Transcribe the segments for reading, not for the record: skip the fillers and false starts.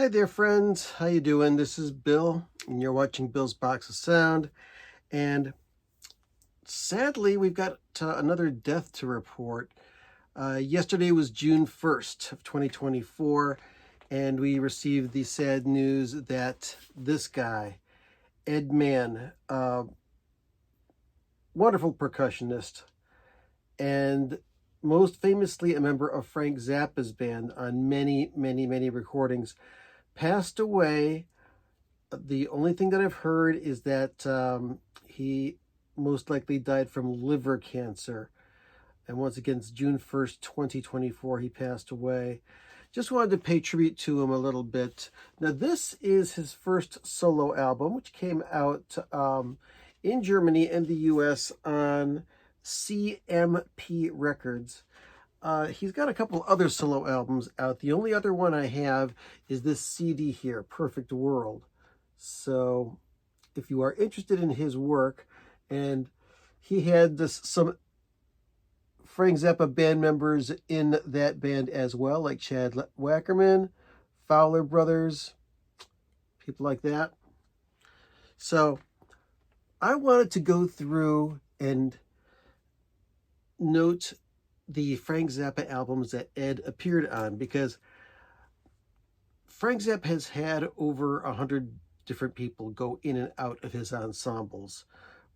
Hi there, friends. How you doing? This is Bill, and you're watching Bill's Box of Sound. And sadly, we've got another death to report. Yesterday was June 1st of 2024, and we received the sad news that this guy, Ed Mann, wonderful percussionist, and most famously a member of Frank Zappa's band on many recordings, passed away. The only thing that I've heard is that he most likely died from liver cancer. And once again, it's June 1st, 2024, he passed away. Just wanted to pay tribute to him a little bit. Now, this is his first solo album, which came out in Germany and the US on CMP Records. He's got a couple other solo albums out. The only other one I have is this CD here, Perfect World. So if you are interested in his work, and he had some Frank Zappa band members in that band as well, like Chad Wackerman, Fowler Brothers, people like that. So I wanted to go through and note the Frank Zappa albums that Ed appeared on, because Frank Zappa has had over 100 different people go in and out of his ensembles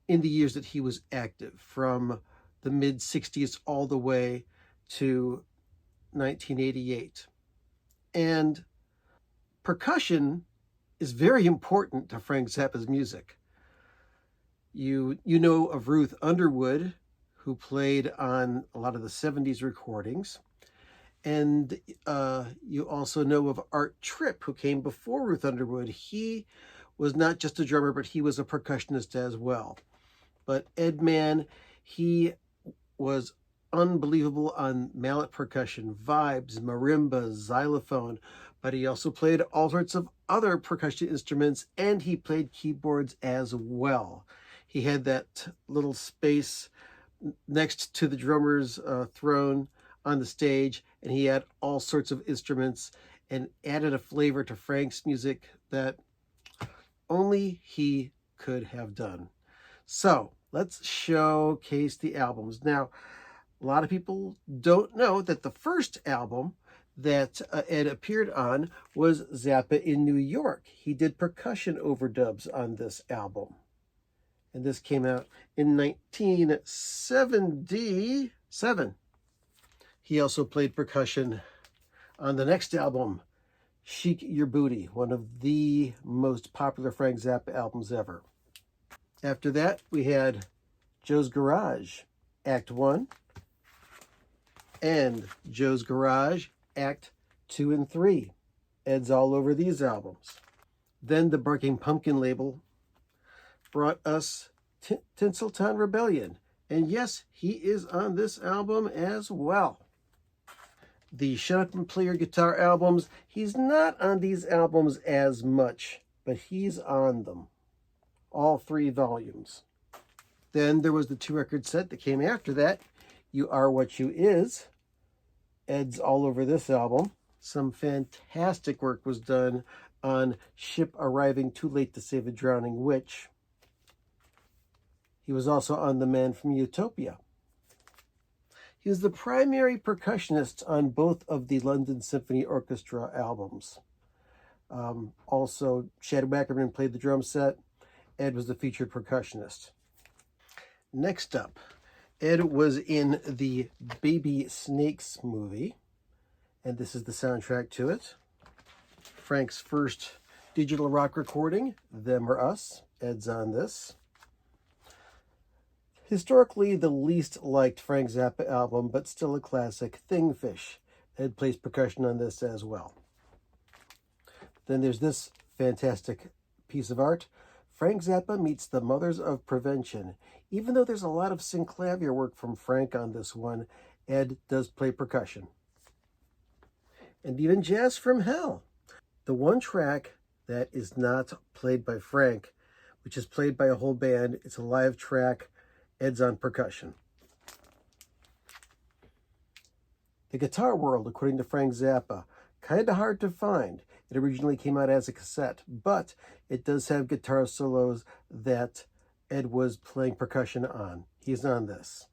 in the years that he was active, from the mid-60s all the way to 1988. And percussion is very important to Frank Zappa's music. You know of Ruth Underwood, who played on a lot of the 70s recordings. And you also know of Art Tripp, who came before Ruth Underwood. He was not just a drummer, but he was a percussionist as well. But Ed Mann, he was unbelievable on mallet percussion, vibes, marimba, xylophone, but he also played all sorts of other percussion instruments, and he played keyboards as well. He had that little space next to the drummer's throne on the stage, and he had all sorts of instruments and added a flavor to Frank's music that only he could have done. So let's showcase the albums. Now, a lot of people don't know that the first album that Ed appeared on was Zappa in New York. He did percussion overdubs on this album. And this came out in 1977. He also played percussion on the next album, Chic Your Booty, one of the most popular Frank Zappa albums ever. After that, we had Joe's Garage, Act 1, and Joe's Garage, Act 2 and 3. Ed's all over these albums. Then the Barking Pumpkin label brought us Tinseltown Rebellion. And yes, he is on this album as well. The Shut Up and Play Your Guitar albums, he's not on these albums as much, but he's on them. All 3 volumes. Then there was the 2-record set that came after that, You Are What You Is. Ed's all over this album. Some fantastic work was done on Ship Arriving Too Late to Save a Drowning Witch. He was also on The Man from Utopia. He was the primary percussionist on both of the London Symphony Orchestra albums. Also, Chad Wackerman played the drum set. Ed was the featured percussionist. Next up, Ed was in the Baby Snakes movie, and this is the soundtrack to it. Frank's first digital rock recording, Them or Us. Ed's on this. Historically, the least liked Frank Zappa album, but still a classic, Thingfish. Ed plays percussion on this as well. Then there's this fantastic piece of art, Frank Zappa meets the Mothers of Prevention. Even though there's a lot of synclavier work from Frank on this one, Ed does play percussion. And even Jazz from Hell. The one track that is not played by Frank, which is played by a whole band, it's a live track. Ed's on percussion. The Guitar World, according to Frank Zappa, Kind of hard to find. It originally came out as a cassette, but it does have guitar solos that Ed was playing percussion on. He's on this.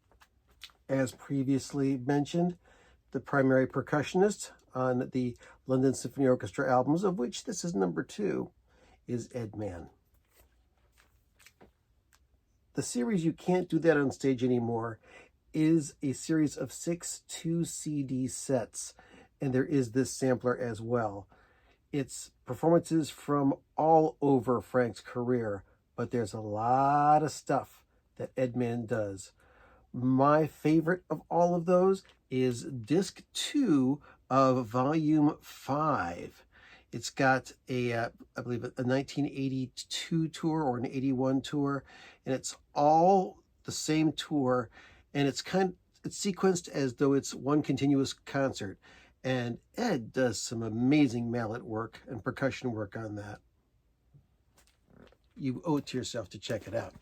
As previously mentioned, the primary percussionist on the London Symphony Orchestra albums, of which this is number 2, is Ed Mann. The series You Can't Do That on Stage Anymore is a series of 6 2-CD sets, and there is this sampler as well. It's performances from all over Frank's career, but there's a lot of stuff that Ed Mann does. My favorite of all of those is disc 2 of volume 5. It's got I believe, a 1982 tour or an 81 tour, and it's all the same tour, and it's sequenced as though it's one continuous concert. And Ed does some amazing mallet work and percussion work on that. You owe it to yourself to check it out.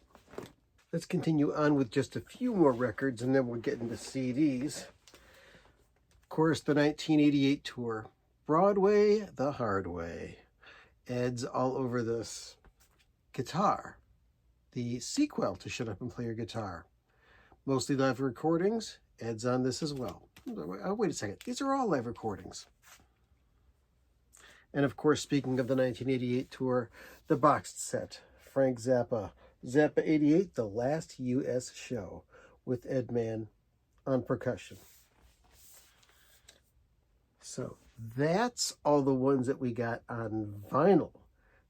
Let's continue on with just a few more records, and then we'll get into CDs. Of course, the 1988 tour, Broadway the Hard Way. Ed's all over this. Guitar, the sequel to Shut Up and Play Your Guitar. Mostly live recordings. Ed's on this as well. Oh, wait a second. These are all live recordings. And of course, speaking of the 1988 tour, the boxed set, Frank Zappa. Zappa 88, The Last U.S. Show, with Ed Mann on percussion. So that's all the ones that we got on vinyl.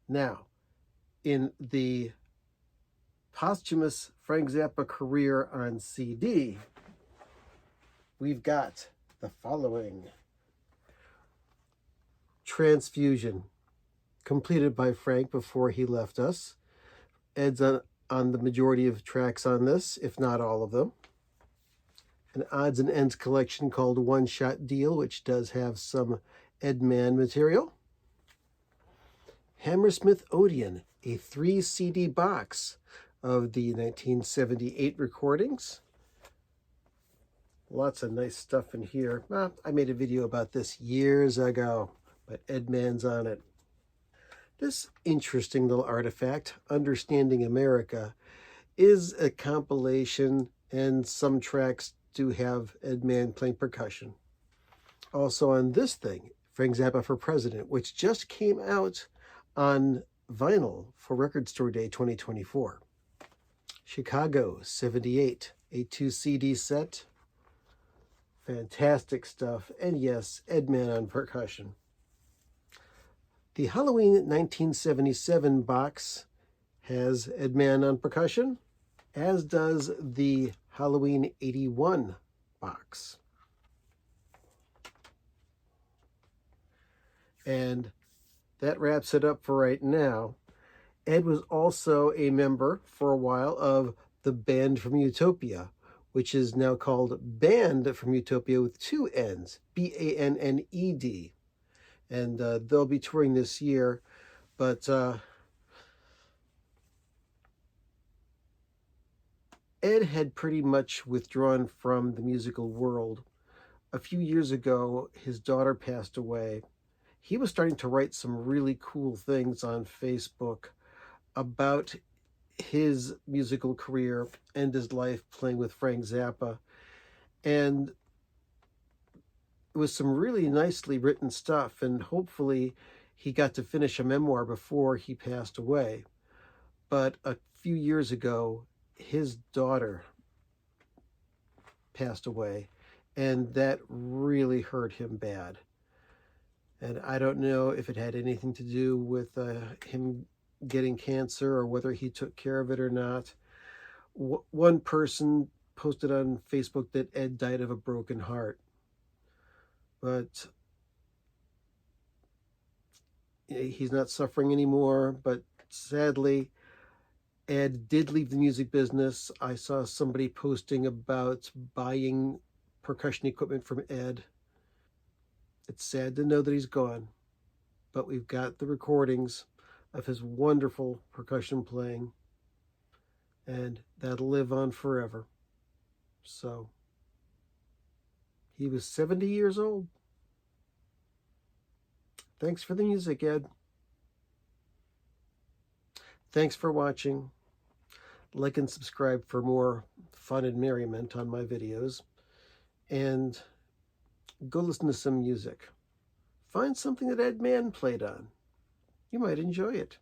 Now, in the posthumous Frank Zappa career on CD, we've got the following. Transfusion, completed by Frank before he left us. Ed's on the majority of tracks on this, if not all of them. An odds and ends collection called One Shot Deal, which does have some Ed Mann material. Hammersmith Odeon, a 3 CD box of the 1978 recordings. Lots of nice stuff in here. I made a video about this years ago, but Ed Mann's on it. This interesting little artifact, Understanding America, is a compilation, and some tracks do have Ed Mann playing percussion. Also on this thing, Frank Zappa for President, which just came out on vinyl for Record Store Day 2024. Chicago 78, a 2 CD set. Fantastic stuff. And yes, Ed Mann on percussion. The Halloween 1977 box has Ed Mann on percussion, as does the Halloween 81 box. And that wraps it up for right now. Ed was also a member for a while of the Band from Utopia, which is now called Band from Utopia with 2 N's, Banned. And they'll be touring this year, but Ed had pretty much withdrawn from the musical world. A few years ago, his daughter passed away. He was starting to write some really cool things on Facebook about his musical career and his life playing with Frank Zappa. And it was some really nicely written stuff, and hopefully he got to finish a memoir before he passed away. But a few years ago, his daughter passed away, and that really hurt him bad. And I don't know if it had anything to do with him getting cancer or whether he took care of it or not. One person posted on Facebook that Ed died of a broken heart. But he's not suffering anymore. But sadly, Ed did leave the music business. I saw somebody posting about buying percussion equipment from Ed. It's sad to know that he's gone, but we've got the recordings of his wonderful percussion playing, and that'll live on forever. So, he was 70 years old. Thanks for the music, Ed. Thanks for watching. Like and subscribe for more fun and merriment on my videos. And go listen to some music. Find something that Ed Mann played on. You might enjoy it.